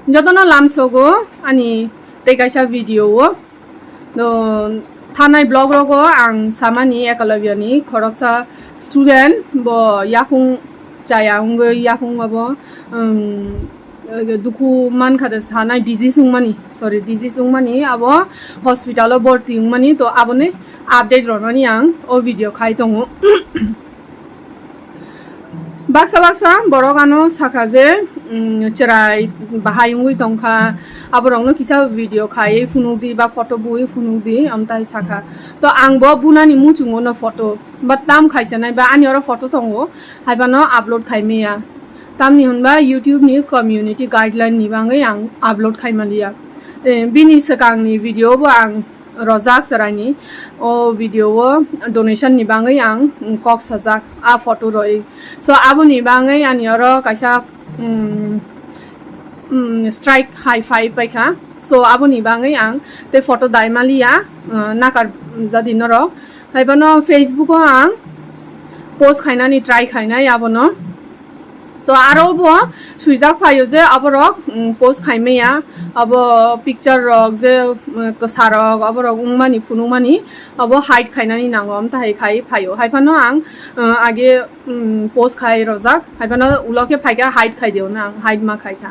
যতনা লামসগো আনি তেকাইসা ভিডিও তো থানাই ব্লগ রগো আং সামানি একলব্যনি খরকসা স্টুডেন্ট ব ইয়াকুং চায়া উঙ্গ ইয়াকুং বাবো দুখু মান খাতে থানাই ডিজিজ উংমানি সরি ডিজিজ উংমানি আবো হসপিটাল ভর্তি উংমানি তো আবনে আপডেট রনানি আং ও ভিডিও খাই দङ baksa baksa borogano sakaje cherai bahai ungui tongkha aborongno kisa video khai funudi ba photo bui funudi amtai saka to angbo bunani muchungo no photo but tam khaisa nai ba ani oro photo tongo haibano upload khaimeya tamni hunba youtube ni community guideline ni bangai ang upload khaimalia bini sakang ni video bo ang rojak sarani o video donation ni bangai ang kok sajak a photo roi so abo ni bangai ani oro kaisa strike high five paikha so abo ni bangai ang te photo daimalia nakar jadi noro haibano facebook ang post khainani try khainai abono so aro bo suijak phayo je aborok post khaimeya abo picture rok je kasarok aborok ungmani phunungmani abo hide khainani nangom tai khai phayo haifano ang age post khai rojak haifano uloke phaiga hide khai deu na hide ma khai kha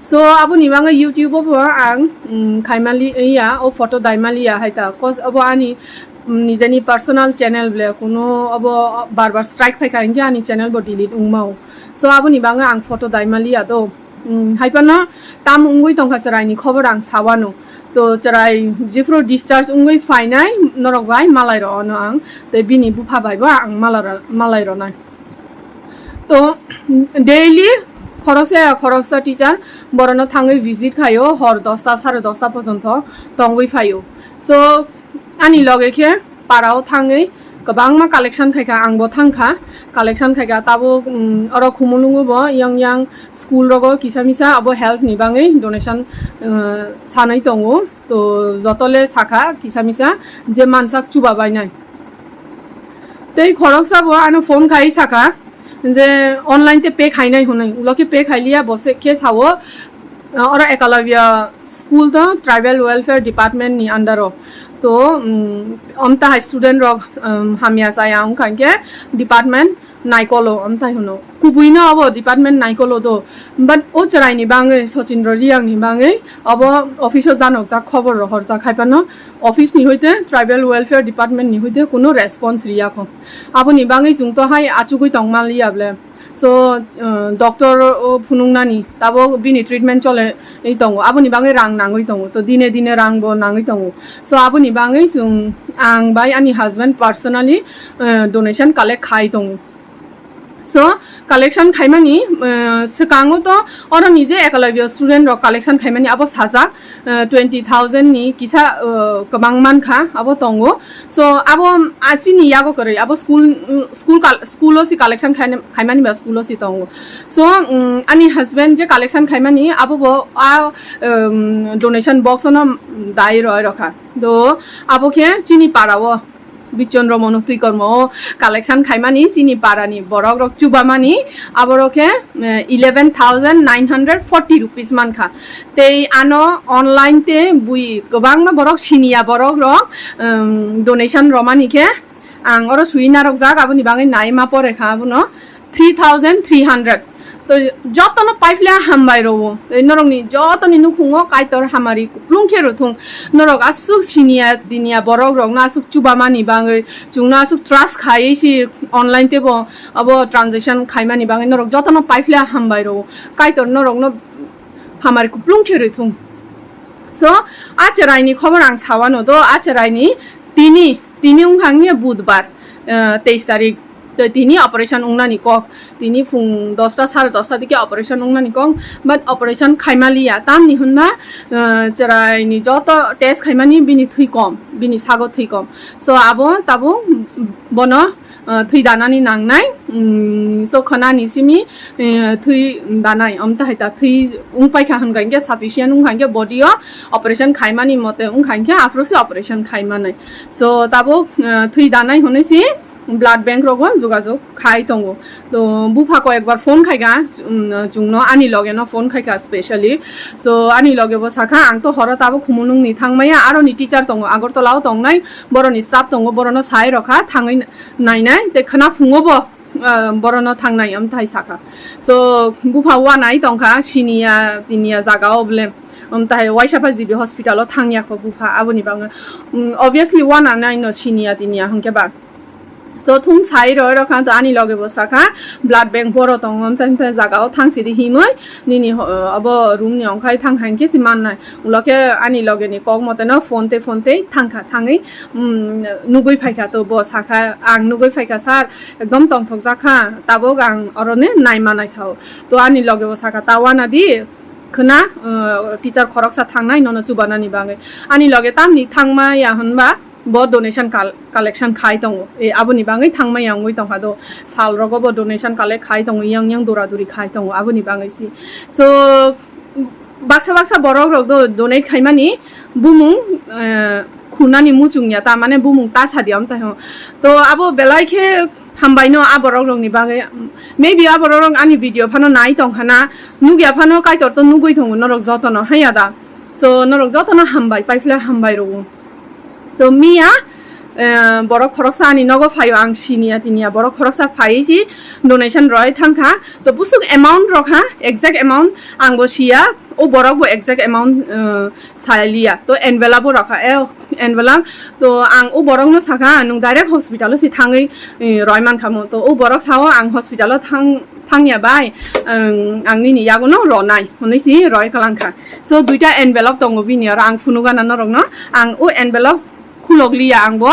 so abo nibanga youtube bo ang khaimali ya o photo daimali ya haita cause abo ani নিজেনি personal channel বলে কোনো of বারবার strike ফাইকা ইনকে আনি channel বো delete উংমাও so আবনি বাঙ্গা আং photo দাইমালি আদো হাইপানা তাম উঙ্গুই তংখা চরাইনি খবর আং সাওয়ানো তো চরাই জিফ্রো ডিসচার্জ উঙ্গুই ফাইনাই নরক ভাই মালাই রন আং তে বিনি বুফা ভাইবা আং মালাই রনাই তো ডেইলি খরকসা টিচার বরনো থাঙ্গই ভিজিট খাইও হর 10টা 10:30 পর্যন্ত তঙ্গই ফাইও so ani loge ke parao thangai gobang ma collection khaika angbo thangkha collection khaika tabo oro khumulungu bo yang school rogo kisamisa abo help ni bangai donation sanai tongo to jotole sakha kisamisa je mansak chuba bainai tei khoroksa bo ano phone khai sakha je online te pay khainai hunai uloke pay khailia bose ke sawo oro ekalabya school to tribal welfare department ni under তো আমতা high student rock হামিয়া সায়া উংখানকে department নাইকলো আমতা হনো কুবুইনো of department নাইকলো তো but O চরাইনি বাঙে Sachindra রিয়াংনি বাঙে of অফিসও জানক যা খবর রহর যা খাইপানো office নি হইতে ট্রাইবেল ওয়েলফেয়ার ডিপার্টমেন্ট নি হইতে কোনো রেসপন্স রিয়াখ আবনি বাঙে জুংতো হাই আচুগুই তংমালিয়াবলে so doctor phunungnani tabo bini treatment chole ei tongo aboni bangai rang nangoi tongo to dine rang bo nangoi tongo so aboni bangai sung ang bai ani husband personally donation collect khai tongo so collection khaimani sekango to oro nije ekalabya student ro collection khaimani abo sajak 20,000 ni kisa kabang man kha abo tongo so abo achini yago kore abo school si collection khaimani ba school si tongo so ani husband je collection khaimani abo bo donation box no dai roi rakha do abo khe chini parawo বিচন্দ্র মনস্তুই কর্ম collection খাইমানি চিনি পারানি বরক rock চুবামানি আবরকে 11,940 rupees মান খা তেই আনো online তে বুই গোবাং বরক সিনিয়া বরক rock donation রমানিকে আং or সুইনারক জাক আবনি বাঙে নাইমা পরে খা আবনো 3,300 তো যতন পাইফলে হামবাই রবো নরকনি যতনি নুখুঙো কাইতর হামারি কুপ্লুংখে রথুং নরক আসুক সিনিয়া দিনিয়া বরক রক না আসুক চুবামানি বাঙে চুংনা আসুক ট্রাস্ট খাইছি অনলাইন তেব অব ট্রানজেকশন খাইমানি বাঙে নরক যতন পাইফলে হামবাই রবো কাইতর নরক ন হামারি কুপ্লুংখে রথুং সো আচরাইনি খবর আং সাওয়ানো তো আচরাইনি তিনি উংখাংনি বুধবার 23 তারিখ তো তিনি অপারেশন উংনানি কক তিনি ফুং 10টা 10:30 দিকে অপারেশন উংনানি কক বাট অপারেশন খাইমালিয়া তাম নি হুনমা চরাইনি যত টেস্ট খাইমানি বিনি থুই কম বিনি সাগো থুই কম সো আবো তাবো বন থুই দানানি নাংনাই সো খনা নিসিমি থুই দানাই আমতা হাইতা থুই উংপাইখা হনগাইকে সাফিসিয়েন্ট উংখাইকে বডিও অপারেশন খাইমানি মতে উংখাইকে আফরসি অপারেশন খাইমানাই সো তাবো থুই দানাই হনেসি ব্লাড ব্যাংক রগ যোগাযোগ খাই দङ তো বুফাको একবার ফোন খাইगा जुंनो आनी लगे न फोन खाइका स्पेशली सो आनी लगे बो साखा आं तो हर ताबो खुमुनुं नि थांमाया आरो नि टीचार दङ आगरतलाव दंनाय बरनि स्टाफ दङ बरनो साइ रखा थाङै नायनाय ते खना फुङोबो बरनो थांनाय थाइ साखा सो बुफा वानाय दंखा सिनिया तिनिया जागाव ब्ले ताइ वाइसाफा जिबि हस्पिटालाव थांयाखो बुफा आबोनि बाङो obviously वाना नाय न सिनिया तिनिया हंके बा so thung sai roi ro khan to ani loge bo sakha blood bank boro tong tam ta jaga o thang sidi himoi nini abo room ni ongkhai thang hang ke siman nai uloke ani loge ni kok mote na phone te thangkha thangai nugoi phaika to bo sakha ang nugoi phaika sar ekdom tong thok jakha tabo gang orone nai manai sao to ani loge bo sakha tawana di khna teacher khoroksa thangnai nono chubana ni bangai ani loge tamni thangma ya hunba bo donation collection khai dङ ए आबोनि बाङै थांमा यांगै दङ हादो साल रगो bo donation collect khai दङ yang dora duri khai दङ आबोनि बाङै सि so baksa borok rok do donate khaimani bumung khunani muchungya ta mane bumung ta sadiam ta ho to abo belaikhe hambaino aborok rok ni bagai maybe aborok rok ani video phano nai dङ khana nugya phano kaitor to nugoi dङ norok jotono hayada so norok jotono hambai paifla hambai ro তো মিয়া বড় খরকসা আনি নগ ফাইও আং সিনিয়া তিনিয়া বড় খরকসা ফাইছি donation রয় থাংখা তো বুসুক amount রখা exact amount আং বসিয়া ও বড় বো এক্সাক্ট অ্যামাউন্ট সাইলিয়া তো এনভেলাপও রখা এনভেলাপ তো আং ও বড় ন সাখা নং ডাইরেক্ট হসপিটাল সি থাঙै রয়মান খামো তো ও বড় সাও আং হসপিটাল থাংয়া বাই आंनि नियागनो रनाय हनैसि रय खालांखा सो दुइटा एनभेलप दङ बिनियार आं फुनुगाना नरंग न आं ओ एनभेलप खुलगलिया आं बो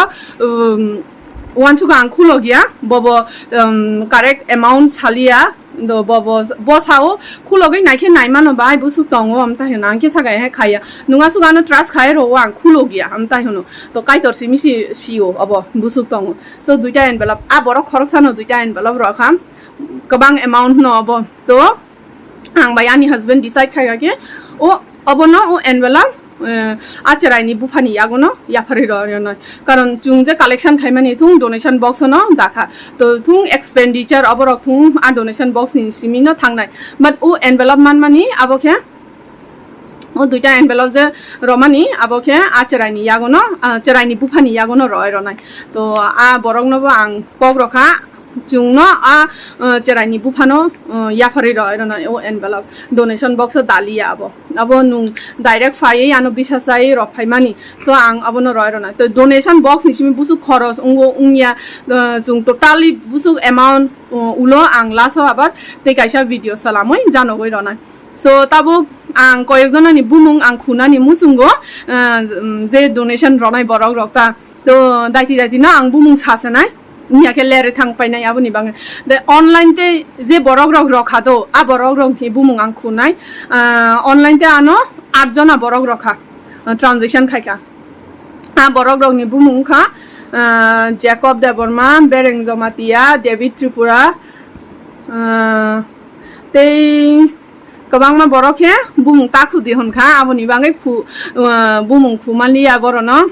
वानसुगा आं खुलगिया बबो करेक्ट अमाउंट सालिया do bo sao khulogai naikhe naimano bai busu tongo amta hena angke sagai he khaya nunga sugano trust khai ro ang khulogia amta heno to kaitor simisi sio abo busu tongo so duita envelope a boro khoroksano duita envelope ro kham kabang amount no abo to ang bayani husband decide khaya ke o abo no o envelope cheraini bufani yagono yapari ro no karon chung je collection khaimani thung donation box no dakha to thung expenditure aborok thung a donation box ni simino thangnai but o envelope mani abokhe o duita envelope je romani abokhe cheraini yagono cheraini bufani yagono ro nai to a borok no ang kok rokha jungno a cheraini bufano yapari ro na o envelope donation box dalia abo nung direct fai ano bisasai ro phaimani so ang abo no ro na to donation box ni simi busu khoros ungo ungya jung totally busu amount ulo ang laso abar te kaisa video salamoi janogoi ro na so tabo ang koyekjonani bumung ang khunani musungo je donation ronai borok rokta to daiti na ang bumung sasanai নিয়াকে লেরে থাং পাইনাই আবনি বাং দে online তে যে বরক rock রখা দো আ বরক rock থি বুমুং আং খুনাই online তে আনো 8 জনা বরক রখা transition খাইকা আ বরক rock নি বুমুং খা জ্যাকব দেববর্মা বেরেং জমাতিয়া ডেভিড ত্রিপুরা তে kabang ma borokhe bumung ta khudi honkha aboni bangai khu bumung khumaliya borono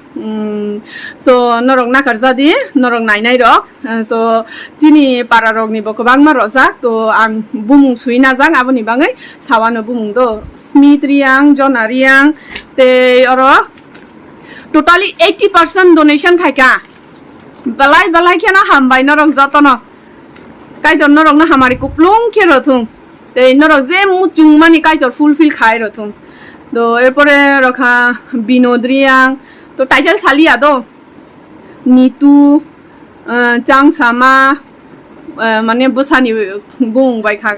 so norok nakar jadi norok nainai rok so chini para rok ni bo kabang ma rojak to ang bumung suina jang aboni bangai sawano bumung do smitriang jonariang te oro totally 80% donation khaika balai khena hambai norok jotono kaidor norok na hamari kuplung khero thung te norok je muchung mani kaitor fulfill khai ro thum do erpore rakha binodriang to title salia do nitu chang sama mane busani bung bai kha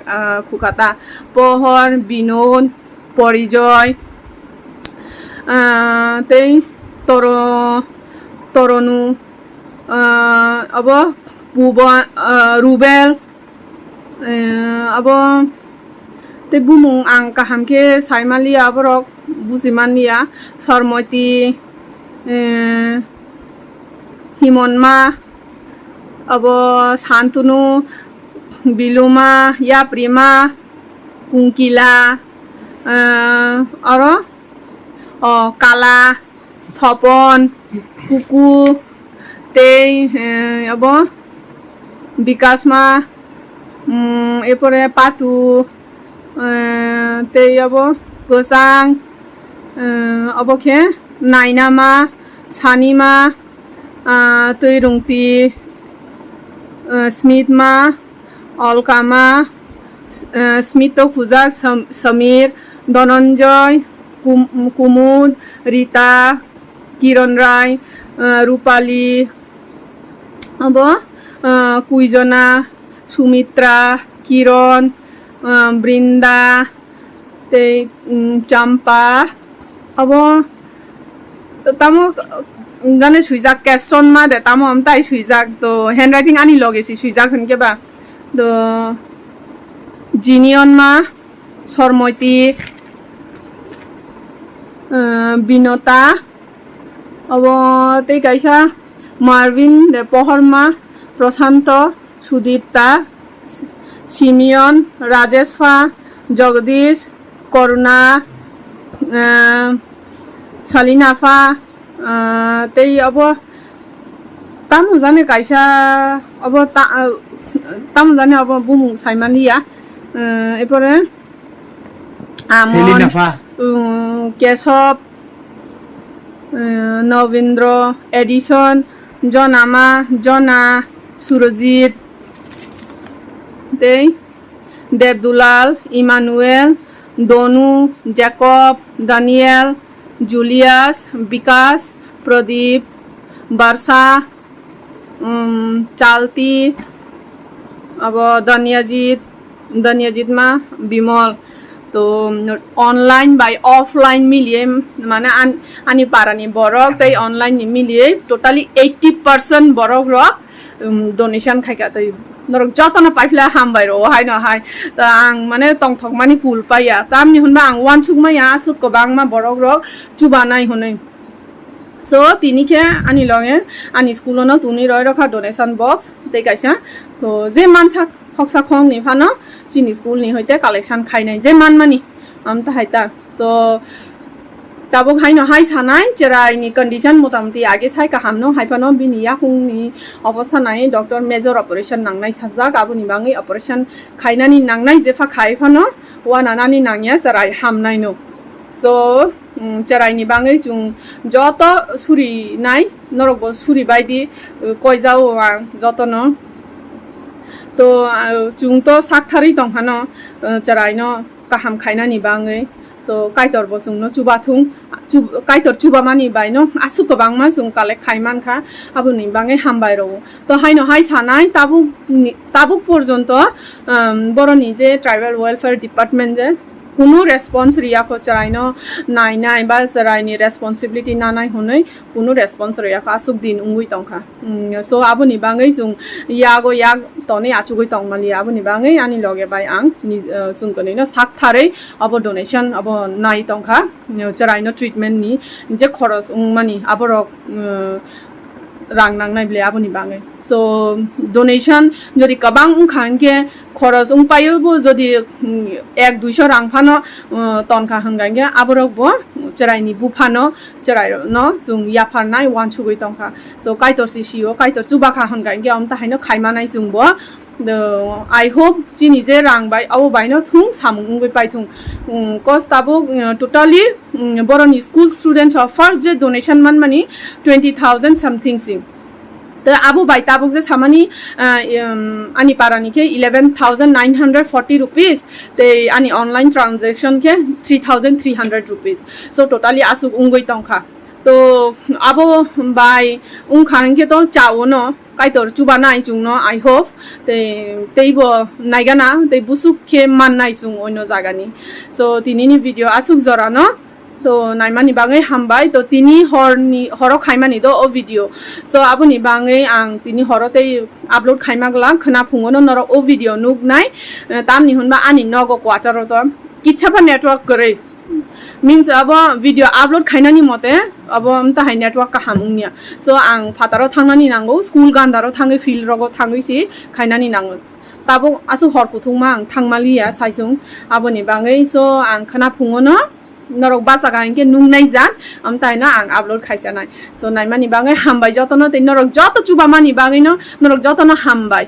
khukata pohor binod porijoy te toronu abo buba rubel abo te bumung ang kahamke saimalia borok buzimania sormoti himonma abo santunu biluma ya prima kunkila aro kala sopon kuku te abo বিকাশ মা এরপরে পাতু তেই of গোসাং অবখে Naina মা সানি মা তৈ রুংতি স্মিত মা অলকা মা স্মিত খুজাক সমীর ধনঞ্জয় কুমুদ রীতা কিরণ রায় রূপালী अब कुइजना सुमित्रा किरण बृंदा ते चंपा अब तामो गाने सुइजाक कैस्टन मा दे तामो हम ताई सुइजाक तो हैंड राइटिंग आनी लगेसी सुइजाक हनके बा तो जिनियन मा शर्मैतिक बिनता अब ते कैसा मार्विन दे पहरमा प्रशांत सुदीप्ता सिमियन राजेशफा जगदीश करुणा सलिनाफा ते अब तामु जाने कैसा अब तामु जाने अब बुमु साइमानिया एपरे आमन केशव नवेंद्र एडिसन जनामा जना सुरजीत दे देवदुलाल इमानुएल दोनू जैकब दानियल जुलियास विकास प्रदीप बर्षा चालती अब दनियाजीत मा विमल तो ऑनलाइन बाय ऑफलाइन मिलिए माने आनी पारानी बरक तै ऑनलाइन मिलिए टोटली 80% बरक रक डोनेशन खाइका तै नरक जतन पाइफला हामबाय रो हाय न हाय त आं माने तंगथक मानि कुल पाया तामनि हुनबा आं वानसुकमा या सुकबांगमा बरक रक चुबानाय हुनै सो तिनिखे आनी लगे आनी स्कुलनो तुनि रय रखा डोनेशन बॉक्स तै काइसा तो जे मानसा खक्सा खं नि फानो चिनी स्कुल नि होइते कालेक्शन खाइनाय जे मानमानि आमता हाइता सो ताबो खाइनो हाइ सानाय चेराइनि कंडिशन मोटामोटी आगे साइ का हामनो हाइफानो बिनि याखुंनि अवस्था नाय डॉक्टर मेजर ऑपरेशन नांनाय साजाक आबुनि बाङै ऑपरेशन खाइनानि नांनाय जेफा खाइफानो वानानानि नांया चेराइ हामनाय नो सो चेराइनि बाङै जुं जत सुरि नाय नरगो सुरि बायदि कयजाव जतनो तो जुं तो साकथारि दंहानो चेराइनो काहाम खाइनानि बाङै सो काइतर बसुंनो चुबाथुं काइतर चुबामानि बायनो आसु गोबांमा जुं कालेक्ट खाइमानखा आबुनि बाङै हामबाय रो तो हाइनो हाइ सानाय ताबुक पर्यन्त बरनि जे ट्राइबल वेलफेयर डिपार्टमेंट जे कुनु रेस्पॉन्स रियाखो चराइनो नायनाय बा चराइनि रेस्पॉन्सिबिलिटी नानाय हुनै कुनु रेस्पॉन्स रियाखो आसुक दिन उंगुइ तंखा सो आबुनि बाङै जुं यागो याग तने आचुगुइ तंमालि आबुनि बाङै आनि लगे बाय आं सुंकनिनो साकथारै अब डोनेशन अब नाय तंखा चराइनो ट्रिटमेंट नि जे खरस उंमानि आबरक रां नांनाय ब्ले आबुनि बाङै सो डोनेशन जदि कबां उंखांके खरस उंपायोबो जदि 1-200 रां फानो तनखा हंगांगे आबरक बो चराइनि बुफानो चराइनो जुं याफारनाय वानसुगै तंखा सो काइतर सिसिओ काइतर चुबाखा हंगांगे अमता हाइनो खाइमानाय जुंबो I hope chini je rang bai awo bai no thung samung bai pai thung cause tabo totally boroni school students of first je donation man mani 20,000 something sing the abu bai tabuk je samani ani parani ke 11,940 rupees te ani online transaction ke 3,300 rupees so totally asuk ungoi tongkha तो अब bye उंखान के तो चावो न काइतर चुबा नाय जुं न I hope तेबो नायगाना ते बुसुक के मान नाय जुं ओनो जागानि सो तिनिनि भिडिओ आसुक जरा न तो नायमानि बाङै हामबाय तो तिनि हरो खाइमानि दो ओ भिडिओ सो आबुनि बाङै आं तिनि हरोते आपलोड खाइमागला खना फुङोनो नर ओ भिडिओ नुक नाय तामनि हुनबा आनि नगो क्वार्टर तो किच्छाफा नेटवर्क करे means अब भिडिओ आपलोड खाइनानि मते अब हमता हाइ नेटवर्क का हामुनिया सो आं फाताराव थांनानि नांगौ स्कुल गान्दाराव थाङै फिल्ड रगो थाङैसि खाइनानि नांगौ ताबो आसु हरकुथुंमा आं थांमालिया साइसुं आबोनि बाङै सो आं खना फुङोनो नरक बासा गाइनके नुंनाय जान हमताइना आं आपलोड खाइसानाय सो नाइमानि बाङै हामबाय जतनो ते नरक जत चुबामानि बाङैनो नरक जतनो हामबाय